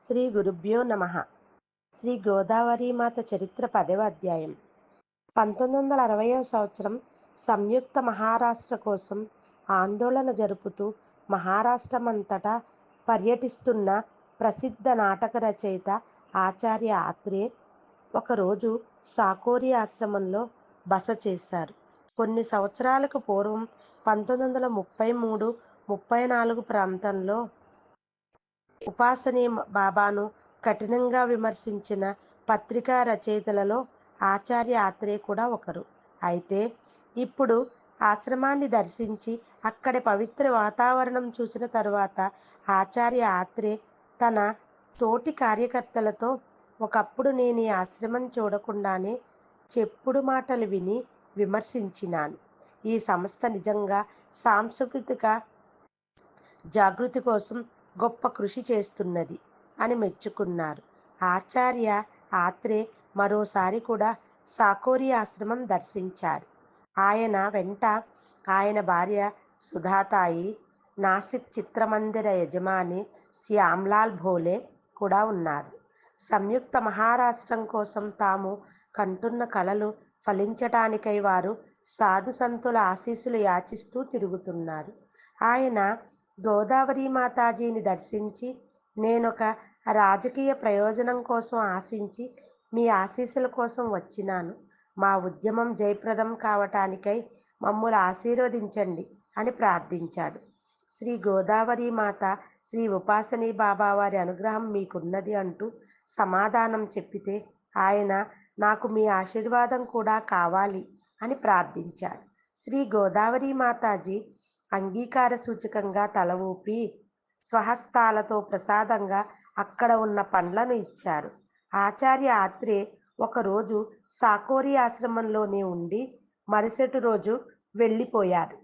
శ్రీ గురుభ్యో నమః. శ్రీ గోదావరీమాత చరిత్ర 10వ అధ్యాయం. 1960వ సంవత్సరం సంయుక్త మహారాష్ట్ర కోసం ఆందోళన జరుపుతూ మహారాష్ట్రమంతటా పర్యటిస్తున్న ప్రసిద్ధ నాటక రచయిత ఆచార్య ఆత్రేయ ఒకరోజు సాకోరి ఆశ్రమంలో బస చేశారు. కొన్ని సంవత్సరాలకు పూర్వం 1933-34 ప్రాంతంలో ఉపాసనీ బాబాను కఠినంగా విమర్శించిన పత్రికా రచయితలలో ఆచార్య ఆత్రేయ కూడా ఒకరు. అయితే ఇప్పుడు ఆశ్రమాన్ని దర్శించి అక్కడి పవిత్ర వాతావరణం చూసిన తరువాత ఆచార్య ఆత్రేయ తన తోటి కార్యకర్తలతో, ఒకప్పుడు నేను ఈ ఆశ్రమం చూడకుండానే చెప్పుడు మాటలు విని విమర్శించినాను. ఈ సంస్థ నిజంగా సాంస్కృతిక జాగృతి కోసం గొప్ప కృషి చేస్తున్నది అని మెచ్చుకున్నారు. ఆచార్య ఆత్రేయ మరోసారి కూడా సాకోరి ఆశ్రమం దర్శించారు. ఆయన వెంట ఆయన భార్య సుధాతాయి, నాసిక్ చిత్రమందిర యజమాని శ్యామ్లాల్ భోలే కూడా ఉన్నారు. సంయుక్త మహారాష్ట్రం కోసం తాము కంటున్న కలలు ఫలించటానికై వారు సాధు సంతుల ఆశీస్సులు యాచిస్తూ తిరుగుతున్నారు. ఆయన గోదావరి మాతాజీని దర్శించి, నేనొక రాజకీయ ప్రయోజనం కోసం ఆశించి మీ ఆశీస్సుల కోసం వచ్చినాను. మా ఉద్యమం జయప్రదం కావటానికై మమ్ములు ఆశీర్వదించండి అని ప్రార్థించాడు. శ్రీ గోదావరి మాత, శ్రీ ఉపాసనీ బాబా వారి అనుగ్రహం మీకున్నది అంటూ సమాధానం చెప్పితే, ఆయన నాకు మీ ఆశీర్వాదం కూడా కావాలి అని ప్రార్థించాడు. శ్రీ గోదావరి మాతాజీ అంగీకార సూచకంగా తల ఊపి స్వహస్తాలతో ప్రసాదంగా అక్కడ ఉన్న పండ్లను ఇచ్చారు. ఆచార్య ఆత్రేయ ఒకరోజు సాకోరి ఆశ్రమంలోనే ఉండి మరుసటి రోజు వెళ్ళిపోయారు.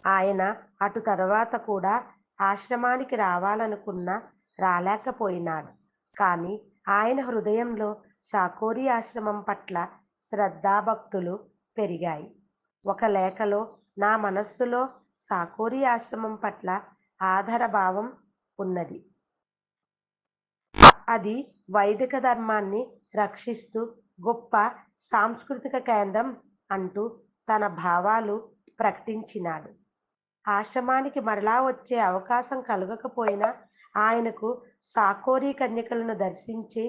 ఆయన అటు తర్వాత కూడా ఆశ్రమానికి రావాలనుకున్నా రాలేకపోయినాడు. కానీ ఆయన హృదయంలో సాకోరి ఆశ్రమం పట్ల శ్రద్ధాభక్తులు పెరిగాయి. ఒక లేఖలో, నా మనస్సులో సాకోరి ఆశ్రమం పట్ల ఆదరభావం ఉన్నది. అది వైదిక ధర్మాన్ని రక్షిస్తూ గొప్ప సాంస్కృతిక కేంద్రం అంటూ తన భావాలు ప్రకటించినాడు. ఆశ్రమానికి మరలా వచ్చే అవకాశం కలగకపోయినా ఆయనకు సాకోరి కన్యకలను దర్శించి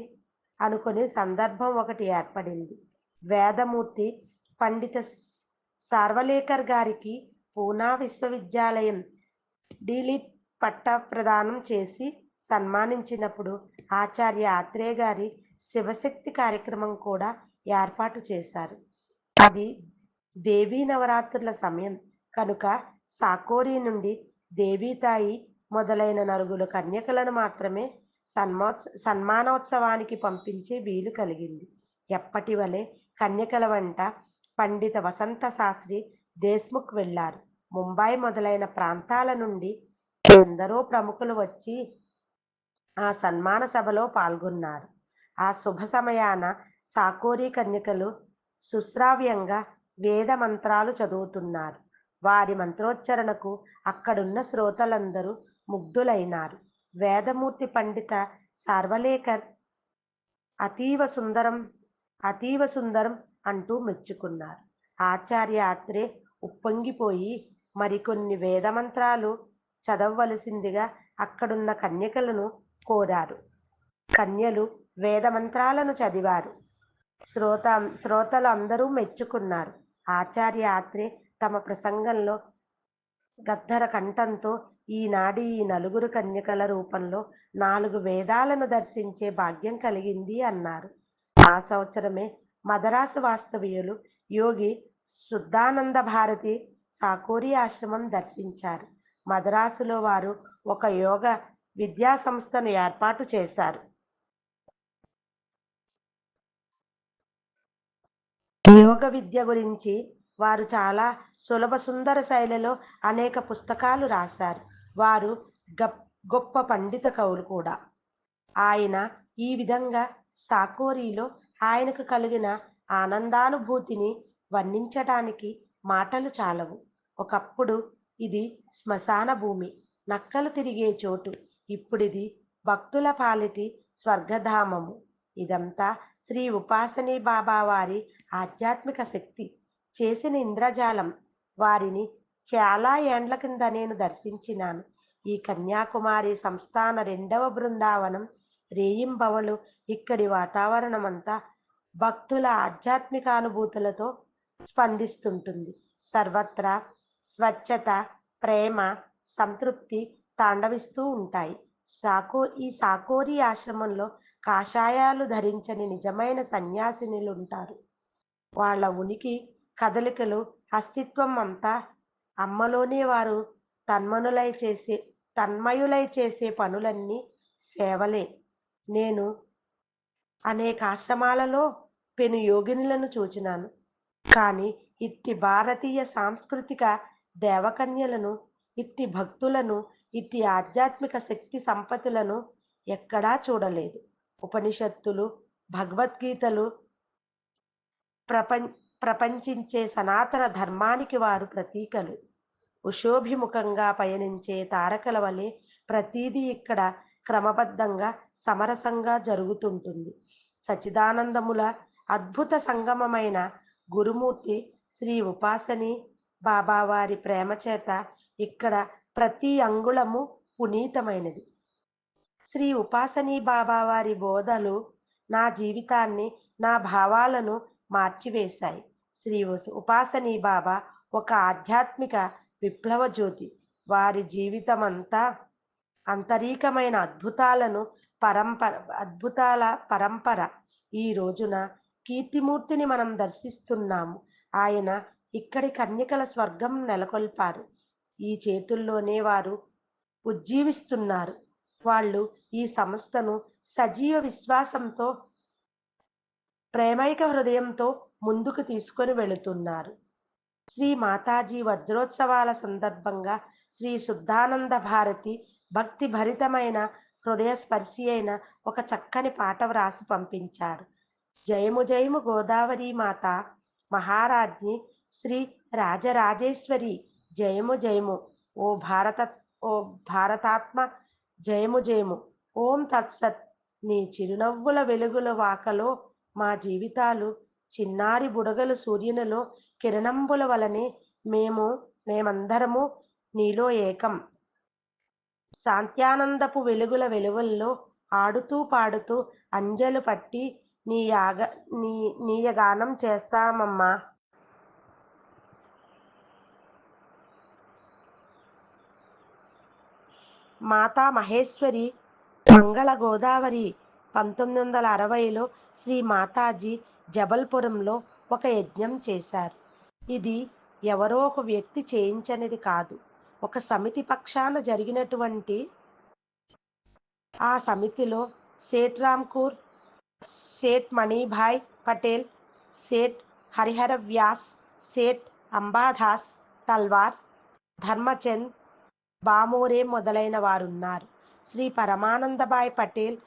అనుకునే సందర్భం ఒకటి ఏర్పడింది. వేదమూర్తి పండిత సార్వలేకర్ గారికి పూనా విశ్వవిద్యాలయం డీలిట్ పట్టా ప్రదానం చేసి సన్మానించినప్పుడు ఆచార్య ఆత్రేయ గారి శివశక్తి కార్యక్రమం కూడా ఏర్పాటు చేశారు. అది దేవీ నవరాత్రుల సమయం కనుక సాకోరి నుండి దేవీతాయి మొదలైన నలుగురు కన్యకలను మాత్రమే సన్మానోత్సవానికి పంపించే వీలు కలిగింది. ఎప్పటి వలె కన్యకల వెంట పండిత వసంత శాస్త్రి దేశ్ముఖ్ వెళ్లారు. ముంబై మొదలైన ప్రాంతాల నుండి ఎందరో ప్రముఖులు వచ్చి ఆ సన్మాన సభలో పాల్గొన్నారు. ఆ శుభ సమయాన సాకోరి కన్యకలు సుశ్రావ్యంగా వేద మంత్రాలు చదువుతున్నారు. వారి మంత్రోచ్చరణకు అక్కడున్న శ్రోతలందరూ ముగ్ధులైనారు. వేదమూర్తి పండిత సార్వలేకర్ అతీవ సుందరం అంటూ మెచ్చుకున్నారు. ఆచార్య ఆత్రేయ ఉప్పొంగిపోయి మరికొన్ని వేదమంత్రాలు చదవవలసిందిగా అక్కడున్న కన్యకలను కోరారు. కన్యలు వేదమంత్రాలను చదివారు. శ్రోతలు అందరూ మెచ్చుకున్నారు. ఆచార్య ఆత్రేయ తమ ప్రసంగంలో గద్దర కంఠంతో, ఈనాడు ఈ నలుగురు కన్యకల రూపంలో 4 వేదాలను దర్శించే భాగ్యం కలిగింది అన్నారు. ఆ సంవత్సరమే మదరాసు వాస్తవ్యులు యోగి శుద్ధానంద భారతి సాకోరి ఆశ్రమం దర్శించారు. మదరాసులో వారు ఒక యోగ విద్యా సంస్థను ఏర్పాటు చేశారు. యోగ విద్య గురించి వారు చాలా సులభ సుందర శైలిలో అనేక పుస్తకాలు రాశారు. వారు గొప్ప పండిత కవులు కూడా. ఆయన ఈ విధంగా సాకోరిలో ఆయనకు కలిగిన ఆనందానుభూతిని వర్ణించటానికి మాటలు చాలవు. ఒకప్పుడు ఇది శ్మశాన భూమి, నక్కలు తిరిగే చోటు. ఇప్పుడిది భక్తుల పాలిటి స్వర్గధామము. ఇదంతా శ్రీ ఉపాసనీ బాబా వారి ఆధ్యాత్మిక శక్తి చేసిన ఇంద్రజాలం. వారిని చాలా ఏండ్ల కింద నేను దర్శించినాను. ఈ కన్యాకుమారి సంస్థాన రెండవ బృందావనం రేయింబవలు ఇక్కడి వాతావరణమంతా భక్తుల ఆధ్యాత్మిక అనుభూతులతో స్పందిస్తుంటుంది. సర్వత్రా స్వచ్ఛత, ప్రేమ, సంతృప్తి తాండవిస్తూ ఉంటాయి. ఈ సాకోరి ఆశ్రమంలో కాషాయాలు ధరించని నిజమైన సన్యాసినులుంటారు. వాళ్ళ ఉనికి, కదలికలు, అస్తిత్వం అంతా అమ్మలోనే. వారు తన్మనులై చేసే తన్మయులై చేసే పనులన్నీ సేవలే. నేను అనేక ఆశ్రమాలలో పెను యోగినులను చూచినాను. కానీ ఇట్టి భారతీయ సాంస్కృతిక దేవకన్యలను, ఇట్టి భక్తులను, ఇట్టి ఆధ్యాత్మిక శక్తి సంపత్తులను ఎక్కడా చూడలేదు. ఉపనిషత్తులు, భగవద్గీతలు ప్రపం ప్రపంచించే సనాతన ధర్మానికి వారు ప్రతీకలు. ఉషోభిముఖంగా పయనించే తారకల వలె ప్రతీదీ ఇక్కడ క్రమబద్ధంగా, సమరసంగా జరుగుతుంటుంది. సచ్చిదానందముల అద్భుత సంగమమైన గురుమూర్తి శ్రీ ఉపాసని బాబావారి ప్రేమ చేత ఇక్కడ ప్రతి అంగుళము పునీతమైనది. శ్రీ ఉపాసనీ బాబావారి బోధలు నా జీవితాన్ని, నా భావాలను మార్చివేశాయి. శ్రీ ఉపాసనీ బాబా ఒక ఆధ్యాత్మిక విప్లవ జ్యోతి. వారి జీవితమంతా అంతరీకమైన అద్భుతాల పరంపర. ఈ రోజున కీర్తిమూర్తిని మనం దర్శిస్తున్నాము. ఆయన ఇక్కడి కన్యకల స్వర్గం నెలకొల్పారు. ఈ చేతుల్లోనే వారు ఉజ్జీవిస్తున్నారు. వాళ్ళు ఈ సంస్థను సజీవ విశ్వాసంతో, ప్రేమైక హృదయంతో ముందుకు తీసుకొని వెళుతున్నారు. శ్రీ మాతాజీ వజ్రోత్సవాల సందర్భంగా శ్రీ శుద్ధానంద భారతి భక్తి భరితమైన హృదయస్పర్శి అయిన ఒక చక్కని పాట వ్రాసి పంపించారు. జయము జయము గోదావరి మాత మహారాజ్ఞి శ్రీ రాజరాజేశ్వరి జయము జయము. ఓ భారతాత్మ జయము జయము. ఓం తత్సత్. నీ చిరునవ్వుల వెలుగుల వాకలో మా జీవితాలు చిన్నారి బుడగలు సూర్యునిలో కిరణంబుల వలనే మేమందరము నీలో ఏకం. శాంత్యానందపు వెలుగుల వెలువల్లో ఆడుతూ పాడుతూ అంజలు పట్టి నీయగానం చేస్తామమ్మా. మాతా మహేశ్వరి మంగళ గోదావరి. 1960లో శ్రీ మాతాజీ జబల్పురంలో ఒక యజ్ఞం చేశారు. ఇది ఎవరో ఒక వ్యక్తి చేయించనిది కాదు. ఒక సమితి పక్షాన జరిగినటువంటి ఆ సమితిలో సేట్ రామ్కూర్, సేట్ మణిభాయ్ పటేల్, సేట్ హరిహర వ్యాస్, సేట్ అంబాదాస్ తల్వార్, ధర్మచంద్ బామోరే మొదలైన వారున్నారు. శ్రీ పరమానందభాయ్ పటేల్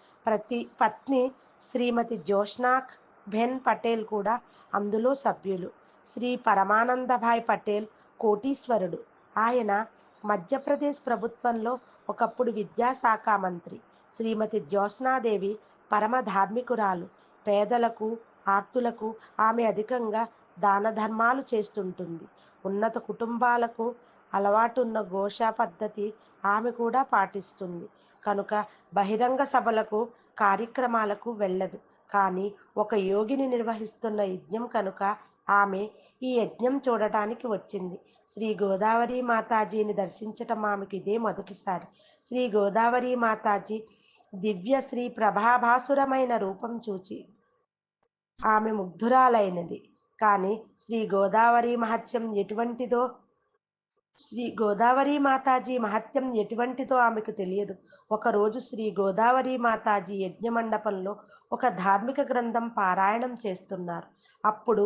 పత్ని శ్రీమతి జోష్నాక్ బెన్ పటేల్ కూడా అందులో సభ్యులు. శ్రీ పరమానందభాయ్ పటేల్ కోటీశ్వరుడు. ఆయన మధ్యప్రదేశ్ ప్రభుత్వంలో ఒకప్పుడు విద్యాశాఖ మంత్రి. శ్రీమతి జ్యోత్స్నాదేవి పరమ ధార్మికురాలు. పేదలకు, ఆర్తులకు ఆమె అధికంగా దాన ధర్మాలు చేస్తుంటుంది. ఉన్నత కుటుంబాలకు అలవాటున్న ఘోష పద్ధతి ఆమె కూడా పాటిస్తుంది. కనుక బహిరంగ సభలకు, కార్యక్రమాలకు వెళ్ళదు. కానీ ఒక యోగిని నిర్వహిస్తున్న యజ్ఞం కనుక ఆమె ఈ యజ్ఞం చూడటానికి వచ్చింది. శ్రీ గోదావరి మాతాజీని దర్శించటం ఆమెకు ఇదే మొదటిసారి. శ్రీ గోదావరి మాతాజీ దివ్య శ్రీ ప్రభాభాసురమైన రూపం చూచి ఆమె ముగ్ధురాలైనది. కానీ శ్రీ గోదావరి మాతాజీ మహత్యం ఎటువంటిదో ఆమెకు తెలియదు. ఒకరోజు శ్రీ గోదావరి మాతాజీ యజ్ఞ మండపంలో ఒక ధార్మిక గ్రంథం పారాయణం చేస్తున్నారు. అప్పుడు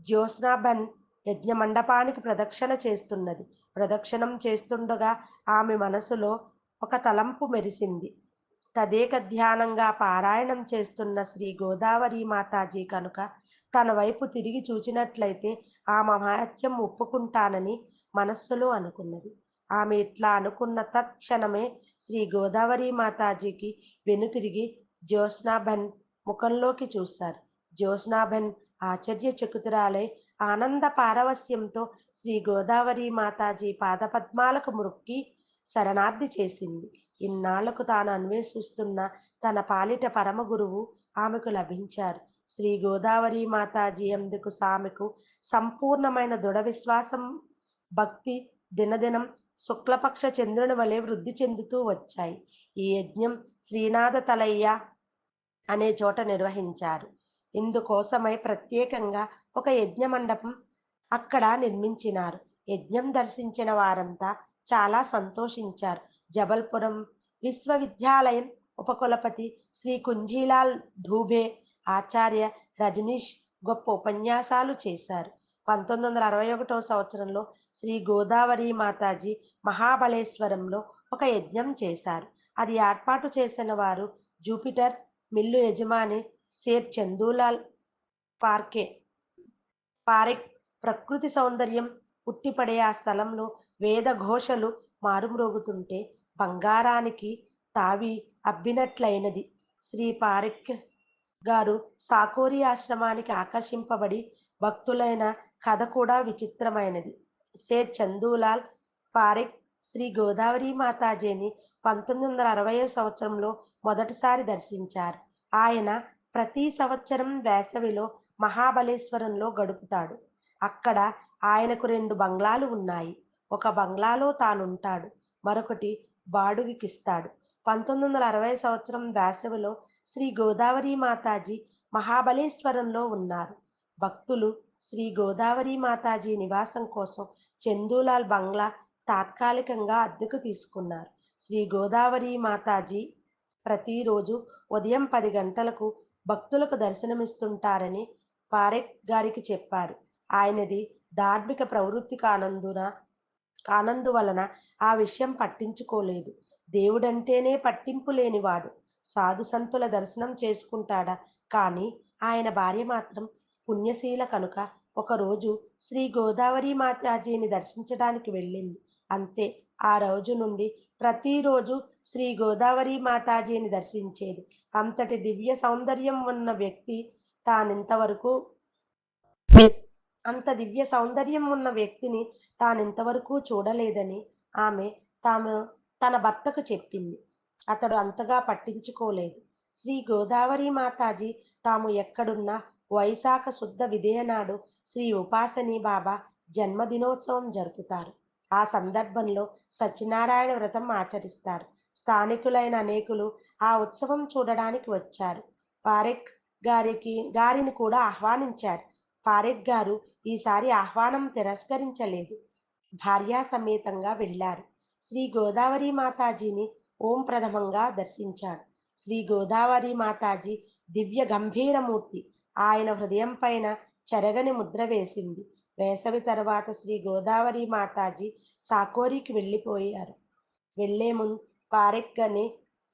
జ్యోత్స్నాబెన్ యజ్ఞ మండపానికి ప్రదక్షిణ చేస్తున్నది. ప్రదక్షిణం చేస్తుండగా ఆమె మనసులో ఒక తలంపు మెరిసింది. తదేక ధ్యానంగా పారాయణం చేస్తున్న శ్రీ గోదావరి మాతాజీ కనుక తన వైపు తిరిగి చూచినట్లయితే ఆమె మహత్యం ఒప్పుకుంటానని మనస్సులో అనుకున్నది. ఆమె ఇట్లా అనుకున్న తత్క్షణమే శ్రీ గోదావరి మాతాజీకి వెనుతిరిగి జ్యోత్స్నాబెన్ ముఖంలోకి చూశారు. జ్యోత్స్నాబెన్ ఆశ్చర్యచకితురాలై ఆనంద పారవస్యంతో శ్రీ గోదావరి మాతాజీ పాదపద్మాలకు మ్రొక్కి శరణార్థి చేసింది. ఇన్నాళ్లకు తాను అన్వేషిస్తున్న తన పాలిట పరమ గురువు ఆమెకు లభించారు. శ్రీ గోదావరి మాతాజీ యందు ఆమెకు సంపూర్ణమైన దృఢ విశ్వాసం, భక్తి దినదినం శుక్లపక్ష చంద్రుని వలె వృద్ధి చెందుతూ వచ్చాయి. ఈ యజ్ఞం శ్రీనాథ తలయ్య అనే చోట నిర్వహించారు. ఇందుకోసమై ప్రత్యేకంగా ఒక యజ్ఞ మండపం అక్కడ నిర్మించినారు. యజ్ఞం దర్శించిన వారంతా చాలా సంతోషించారు. జబల్పురం విశ్వవిద్యాలయం ఉపకులపతి శ్రీ కుంజీలాల్ ధూబే, ఆచార్య రజనీష్ గొప్ప ఉపన్యాసాలు చేశారు. 1961 సంవత్సరంలో శ్రీ గోదావరి మాతాజీ మహాబలేశ్వరంలో ఒక యజ్ఞం చేశారు. అది ఏర్పాటు చేసిన వారు జూపిటర్ మిల్లు యజమాని సేట్ చందూలాల్ పారెక్. ప్రకృతి సౌందర్యం ఉట్టిపడే ఆ స్థలంలో వేద ఘోషలు మారుమ్రోగుతుంటే బంగారానికి తావి అబ్బినట్లయినది. శ్రీ పారెక్ గారు సాకోరి ఆశ్రమానికి ఆకర్షింపబడి భక్తులైన కథ కూడా విచిత్రమైనది. సేట్ చందూలాల్ పారెక్ శ్రీ గోదావరి మాతాజీని 1960 సంవత్సరంలో మొదటిసారి దర్శించారు. ఆయన ప్రతి సంవత్సరం వేసవిలో మహాబలేశ్వరంలో గడుపుతాడు. అక్కడ ఆయనకు 2 బంగ్లాలు ఉన్నాయి. ఒక బంగ్లాలో తానుంటాడు, మరొకటి బాడుగికిస్తాడు. 1960 సంవత్సరం వేసవిలో శ్రీ గోదావరి మాతాజీ మహాబలేశ్వరంలో ఉన్నారు. భక్తులు శ్రీ గోదావరి మాతాజీ నివాసం కోసం చందూలాల్ బంగ్లా తాత్కాలికంగా అద్దెకు తీసుకున్నారు. శ్రీ గోదావరి మాతాజీ ప్రతిరోజు ఉదయం 10 గంటలకు భక్తులకు దర్శనమిస్తుంటారని పారెక్ గారికి చెప్పారు. ఆయనది ధార్మిక ప్రవృత్తి కానందువలన ఆ విషయం పట్టించుకోలేదు. దేవుడంటేనే పట్టింపు లేనివాడు సాధు సంతుల దర్శనం చేసుకుంటాడా, కానీ ఆయన భార్య మాత్రం పుణ్యశీల కనుక ఒకరోజు శ్రీ గోదావరి మాతాజీని దర్శించడానికి వెళ్ళింది. అంతే. ఆ రోజు నుండి ప్రతిరోజు శ్రీ గోదావరి మాతాజీని దర్శించేది. అంతటి దివ్య సౌందర్యం ఉన్న వ్యక్తి తానింతవరకు అంత దివ్య సౌందర్యం ఉన్న వ్యక్తిని తానింతవరకు చూడలేదని ఆమె తన భర్తకు చెప్పింది. అతడు అంతగా పట్టించుకోలేదు. శ్రీ గోదావరి మాతాజీ తాము ఎక్కడున్నా వైశాఖ శుద్ధ విదియ నాడు శ్రీ ఉపాసనీ బాబా జన్మదినోత్సవం జరుపుతారు. ఆ సందర్భంలో సత్యనారాయణ వ్రతం ఆచరిస్తారు. స్థానికులైన అనేకులు ఆ ఉత్సవం చూడడానికి వచ్చారు. పారెక్ గారిని కూడా ఆహ్వానించారు. పారెక్ గారు ఈసారి ఆహ్వానం తిరస్కరించలేదు. భార్యా సమేతంగా వెళ్లారు. శ్రీ గోదావరి మాతాజీని ఓం ప్రథమంగా దర్శించాడు. శ్రీ గోదావరి మాతాజీ దివ్య గంభీరమూర్తి. ఆయన హృదయం పైన చెరగని ముద్ర వేసింది. వేసవి తర్వాత శ్రీ గోదావరి మాతాజీ సాకోరికి వెళ్ళిపోయారు. వెళ్లే ముందు పారెక్కని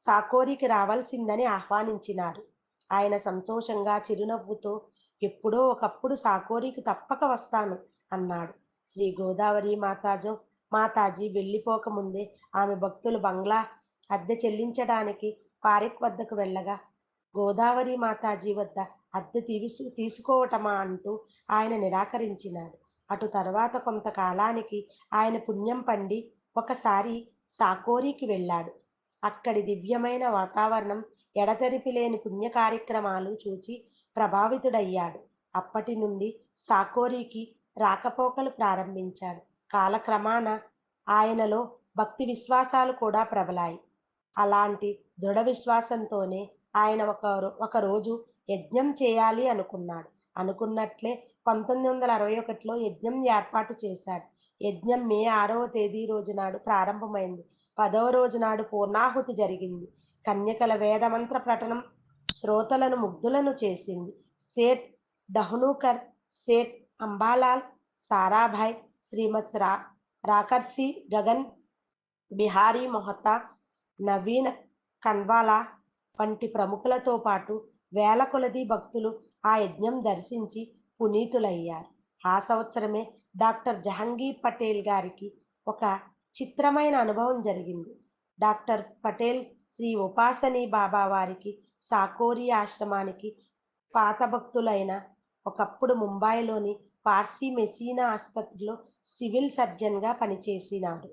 సాకోరికి రావాల్సిందని ఆహ్వానించినారు. ఆయన సంతోషంగా చిరునవ్వుతో ఎప్పుడో ఒకప్పుడు సాకోరికి తప్పక వస్తాను అన్నాడు. శ్రీ గోదావరి మాతాజీ వెళ్ళిపోకముందే ఆమె భక్తులు బంగ్లా అద్దె చెల్లించడానికి పారెక్ వద్దకు వెళ్ళగా గోదావరి మాతాజీ వద్ద అద్దె తీసుకోవటమా అంటూ ఆయన నిరాకరించినాడు. అటు తర్వాత కొంతకాలానికి ఆయన పుణ్యం పండి ఒకసారి సాకోరికి వెళ్ళాడు. అక్కడి దివ్యమైన వాతావరణం, ఎడతెరిపి లేని పుణ్య కార్యక్రమాలు చూచి ప్రభావితుడయ్యాడు. అప్పటి నుండి సాకోరికి రాకపోకలు ప్రారంభించాడు. కాలక్రమాన ఆయనలో భక్తి విశ్వాసాలు కూడా ప్రబలాయి. అలాంటి దృఢ విశ్వాసంతోనే ఆయన ఒకరోజు యజ్ఞం చేయాలి అనుకున్నాడు. అనుకున్నట్లే 1961లో యజ్ఞం ఏర్పాటు చేశాడు. యజ్ఞం మే 6వ తేదీ రోజు నాడు ప్రారంభమైంది. 10వ రోజు నాడు పూర్ణాహుతి జరిగింది. కన్యకల వేదమంత్ర పఠనం శ్రోతలను ముగ్ధులను చేసింది. సేట్ డహ్నూకర్, సేట్ అంబాలాల్, సారాభాయ్, శ్రీమత్ రాకర్సి, గగన్ బిహారీ మొహతా, నవీన్ కన్వాలా వంటి ప్రముఖులతో పాటు వేల కొలది భక్తులు ఆ యజ్ఞం దర్శించి పునీతులయ్యారు. ఆ సంవత్సరమే డాక్టర్ జహంగీర్ పటేల్ గారికి ఒక చిత్రమైన అనుభవం జరిగింది. డాక్టర్ పటేల్ శ్రీ ఉపాసని బాబా వారికి సాకోరి ఆశ్రమానికి పాత భక్తులైన ఒకప్పుడు ముంబైలోని పార్సీ మెసీనా ఆసుపత్రిలో సివిల్ సర్జన్గా పనిచేసినారు.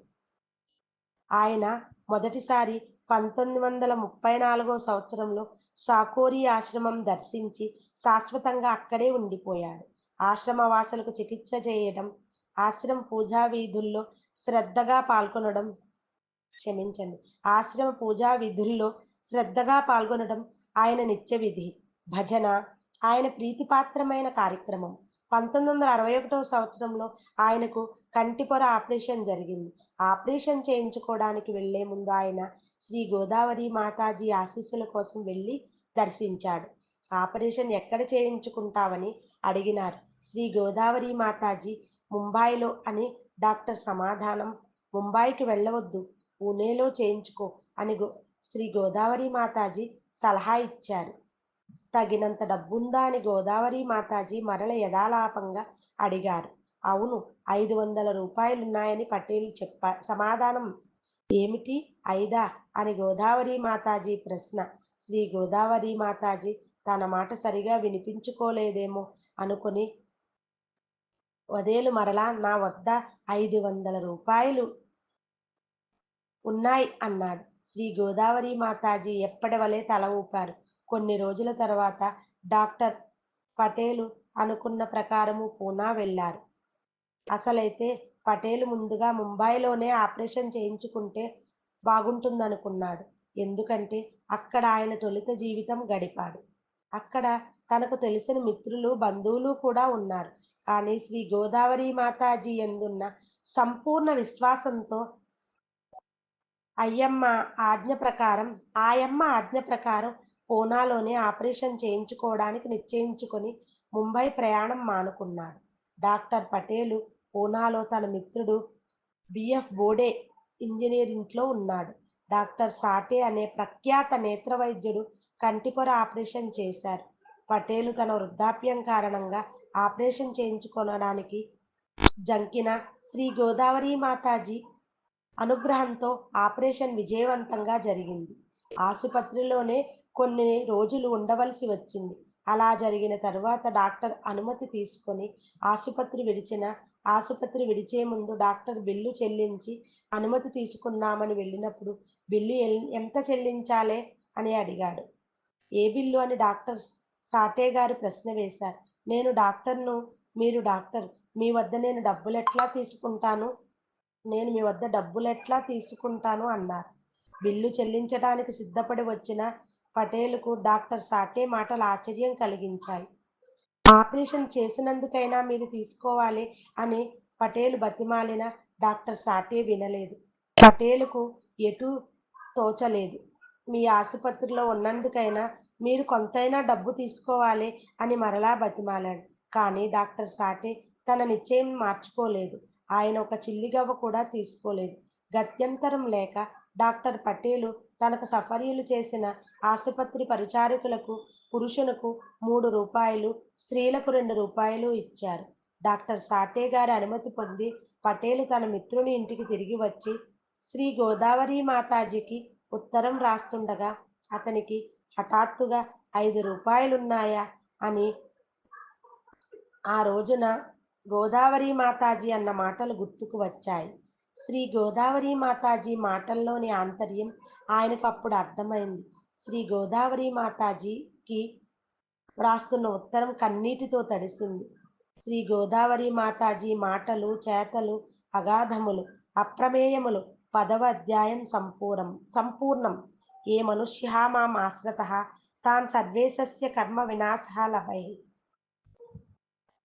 ఆయన మొదటిసారి 1934 సంవత్సరంలో సాకోరి ఆశ్రమం దర్శించి శాశ్వతంగా అక్కడే ఉండిపోయాడు. ఆశ్రమవాసులకు చికిత్స చేయడం, ఆశ్రమ పూజా విధుల్లో శ్రద్ధగా పాల్గొనడం క్షమించండి. ఆశ్రమ పూజా విధుల్లో శ్రద్ధగా పాల్గొనడం ఆయన నిత్య విధి. భజన ఆయన ప్రీతిపాత్రమైన కార్యక్రమం. 1961 సంవత్సరంలో ఆయనకు కంటిపొర ఆపరేషన్ జరిగింది. ఆపరేషన్ చేయించుకోవడానికి వెళ్లే ముందు ఆయన శ్రీ గోదావరి మాతాజీ ఆశీస్సుల కోసం వెళ్లి దర్శించాడు. ఆపరేషన్ ఎక్కడ చేయించుకుంటావని అడిగినారు. శ్రీ గోదావరి మాతాజీ ముంబైలో అని డాక్టర్ సమాధానం. ముంబైకి వెళ్ళవద్దు, పూణేలో చేయించుకో అని శ్రీ గోదావరి మాతాజీ సలహా ఇచ్చారు. తగినంత డబ్బుందా అని గోదావరి మాతాజీ మరల యథాలాపంగా అడిగారు. అవును, 500 రూపాయలున్నాయని పటేల్ సమాధానం. ఏమిటి, 5 అని గోదావరి మాతాజీ ప్రశ్న. శ్రీ గోదావరి మాతాజీ తన మాట సరిగా వినిపించుకోలేదేమో అనుకుని వదేలు మరలా నా వద్ద 500 రూపాయలు ఉన్నాయి అన్నాడు. శ్రీ గోదావరి మాతాజీ ఎప్పటివలే తల ఊపారు. కొన్ని రోజుల తర్వాత డాక్టర్ పటేలు అనుకున్న ప్రకారము పూనా వెళ్లారు. అసలైతే పటేలు ముందుగా ముంబైలోనే ఆపరేషన్ చేయించుకుంటే బాగుంటుందనుకున్నాడు. ఎందుకంటే అక్కడ ఆయన తొలుత జీవితం గడిపాడు. అక్కడ తనకు తెలిసిన మిత్రులు, బంధువులు కూడా ఉన్నారు. కానీ శ్రీ గోదావరి మాతాజీ యందున్న సంపూర్ణ విశ్వాసంతో ఆయమ్మ ఆజ్ఞ ప్రకారం పూనాలోనే ఆపరేషన్ చేయించుకోవడానికి నిశ్చయించుకొని ముంబై ప్రయాణం మానుకున్నాడు. డాక్టర్ పటేలు పూనాలో తన మిత్రుడు బిఎఫ్ బోడే ఇంజనీరింగ్లో ఉన్నాడు. డాక్టర్ సాటే అనే ప్రఖ్యాత నేత్ర వైద్యుడు కంటిపొర ఆపరేషన్ చేశారు. పటేలు తన వృద్ధాప్యం కారణంగా ఆపరేషన్ చేయించుకోవడానికి జంకిన శ్రీ గోదావరి మాతాజీ అనుగ్రహంతో ఆపరేషన్ విజయవంతంగా జరిగింది. ఆసుపత్రిలోనే కొన్ని రోజులు ఉండవలసి వచ్చింది. అలా జరిగిన తరువాత డాక్టర్ అనుమతి తీసుకొని ఆసుపత్రి విడిచే ముందు డాక్టర్ బిల్లు చెల్లించి అనుమతి తీసుకుందామని వెళ్ళినప్పుడు బిల్లు ఎంత చెల్లించాలే అని అడిగాడు. ఏ బిల్లు అని డాక్టర్ సాటే గారు ప్రశ్న వేశారు. నేను డాక్టర్ను, మీరు డాక్టర్, మీ వద్ద నేను డబ్బులెట్లా తీసుకుంటాను అన్నారు. బిల్లు చెల్లించడానికి సిద్ధపడి వచ్చిన పటేలుకు డాక్టర్ సాటే మాటలు ఆశ్చర్యం కలిగించాయి. ఆపరేషన్ చేసినందుకైనా మీరు తీసుకోవాలి అని పటేలు బతిమాలిన డాక్టర్ సాటే వినలేదు. పటేలుకు ఎటూ తోచలేదు. మీ ఆసుపత్రిలో ఉన్నందుకైనా మీరు కొంతైనా డబ్బు తీసుకోవాలి అని మరలా బతిమాలాడు. కానీ డాక్టర్ సాటే తన నిశ్చయం మార్చుకోలేదు. ఆయన ఒక చిల్లిగవ్వ కూడా తీసుకోలేదు. గత్యంతరం లేక డాక్టర్ పటేలు తనకు సఫర్యలు చేసిన ఆసుపత్రి పరిచారకులకు పురుషులకు 3 రూపాయలు, స్త్రీలకు 2 రూపాయలు ఇచ్చారు. డాక్టర్ సాటే గారి అనుమతి పొంది పటేలు తన మిత్రుని ఇంటికి తిరిగి వచ్చి శ్రీ గోదావరి మాతాజీకి ఉత్తరం రాస్తుండగా అతనికి హఠాత్తుగా 5 రూపాయలున్నాయా అని ఆ రోజున గోదావరి మాతాజీ అన్న మాటలు గుర్తుకు వచ్చాయి. శ్రీ గోదావరి మాతాజీ మాటల్లోని ఆంతర్యం ఆయనకు అప్పుడు అర్థమైంది. శ్రీ గోదావరి మాతాజీకి వ్రాస్తున్న ఉత్తరం కన్నీటితో తడిసింది. శ్రీ గోదావరి మాతాజీ మాటలు, చేతలు అగాధములు, అప్రమేయములు. 10వ అధ్యాయం సంపూర్ణం. ఏ మనుష్యః మాం ఆశ్రితః తాన్ సర్వేషస్య కర్మ వినాశః లభైః.